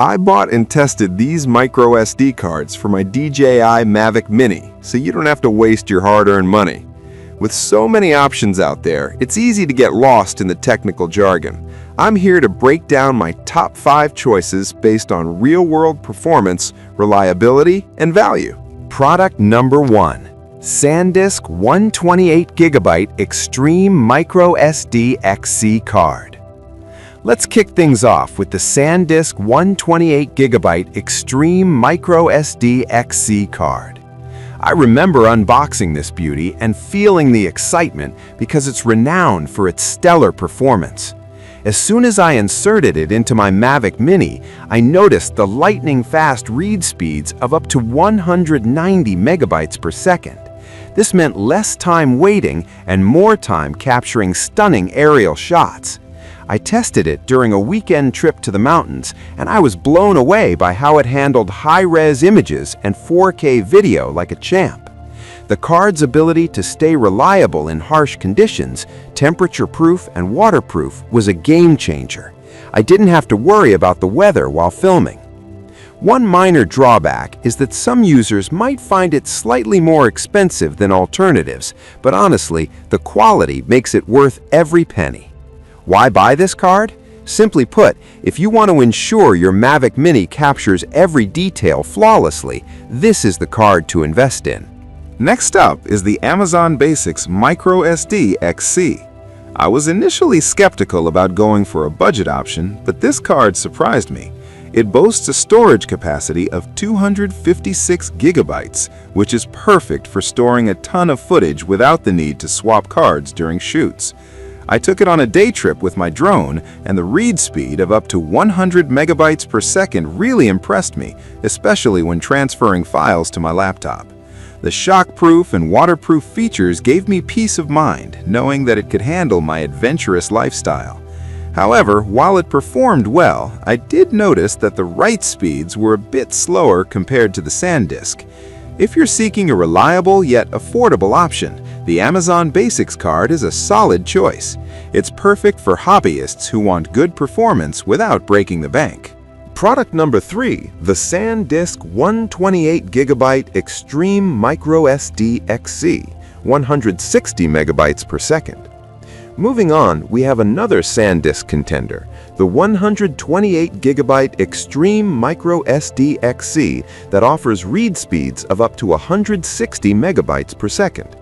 I bought and tested these micro SD cards for my DJI Mavic Mini, so you don't have to waste your hard-earned money. With so many options out there, it's easy to get lost in the technical jargon. I'm here to break down my top 5 choices based on real-world performance, reliability, and value. Product number 1. SanDisk 128GB Extreme Micro SD XC Card. Let's kick things off with the SanDisk 128GB Extreme Micro SD XC Card. I remember unboxing this beauty and feeling the excitement because it's renowned for its stellar performance. As soon as I inserted it into my Mavic Mini, I noticed the lightning-fast read speeds of up to 190 megabytes per second. This meant less time waiting and more time capturing stunning aerial shots. I tested it during a weekend trip to the mountains, and I was blown away by how it handled high-res images and 4K video like a champ. The card's ability to stay reliable in harsh conditions, temperature-proof and waterproof, was a game-changer. I didn't have to worry about the weather while filming. One minor drawback is that some users might find it slightly more expensive than alternatives, but honestly, the quality makes it worth every penny. Why buy this card? Simply put, if you want to ensure your Mavic Mini captures every detail flawlessly, this is the card to invest in. Next up is the Amazon Basics Micro SD XC. I was initially skeptical about going for a budget option, but this card surprised me. It boasts a storage capacity of 256 gigabytes, which is perfect for storing a ton of footage without the need to swap cards during shoots. I took it on a day trip with my drone, and the read speed of up to 100 megabytes per second really impressed me, especially when transferring files to my laptop. The shockproof and waterproof features gave me peace of mind, knowing that it could handle my adventurous lifestyle. However, while it performed well, I did notice that the write speeds were a bit slower compared to the SanDisk. If you're seeking a reliable yet affordable option, the Amazon Basics card is a solid choice. It's perfect for hobbyists who want good performance without breaking the bank. Product number 3, the SanDisk 128GB Extreme Micro SD XC, 160 megabytes per second. Moving on, we have another SanDisk contender, the 128GB Extreme Micro SD XC that offers read speeds of up to 160 megabytes per second.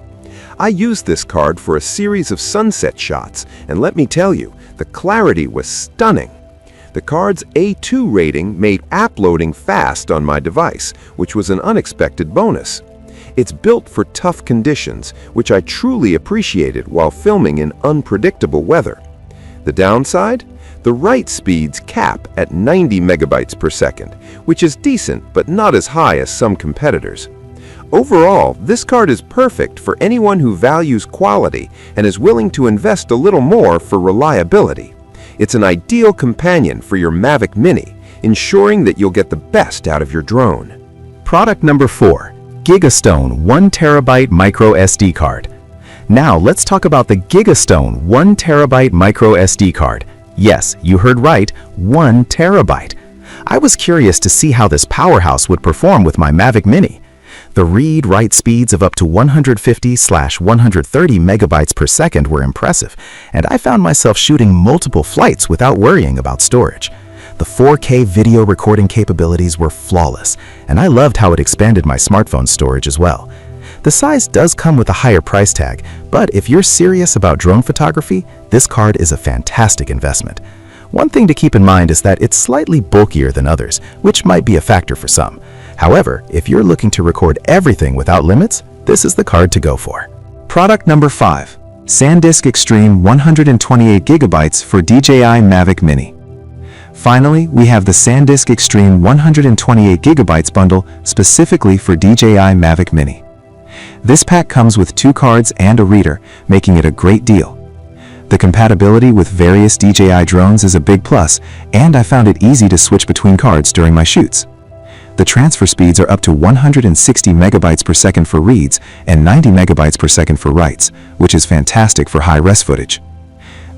I used this card for a series of sunset shots, and let me tell you, the clarity was stunning. The card's A2 rating made app loading fast on my device, which was an unexpected bonus. It's built for tough conditions, which I truly appreciated while filming in unpredictable weather. The downside? The write speeds cap at 90 megabytes per second, which is decent but not as high as some competitors. Overall, this card is perfect for anyone who values quality and is willing to invest a little more for reliability. It's an ideal companion for your Mavic Mini, ensuring that you'll get the best out of your drone. Product number 4. Gigastone 1TB Micro SD Card. Now let's talk about the Gigastone 1TB Micro SD Card. Yes, you heard right, 1 terabyte. I was curious to see how this powerhouse would perform with my Mavic Mini. The read-write speeds of up to 150/130 megabytes per second were impressive, and I found myself shooting multiple flights without worrying about storage. The 4K video recording capabilities were flawless, and I loved how it expanded my smartphone storage as well. The size does come with a higher price tag, but if you're serious about drone photography, this card is a fantastic investment. One thing to keep in mind is that it's slightly bulkier than others, which might be a factor for some. However, if you're looking to record everything without limits, this is the card to go for. Product number 5. SanDisk Extreme 128GB for DJI Mavic Mini. Finally, we have the SanDisk Extreme 128GB bundle specifically for DJI Mavic Mini. This pack comes with 2 cards and a reader, making it a great deal. The compatibility with various DJI drones is a big plus, and I found it easy to switch between cards during my shoots. The transfer speeds are up to 160 megabytes per second for reads and 90 megabytes per second for writes, which is fantastic for high-res footage.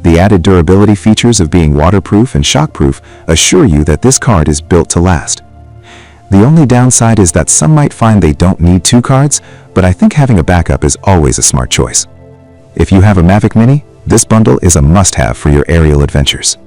The added durability features of being waterproof and shockproof assure you that this card is built to last. The only downside is that some might find they don't need 2 cards, but I think having a backup is always a smart choice. If you have a Mavic Mini, this bundle is a must-have for your aerial adventures.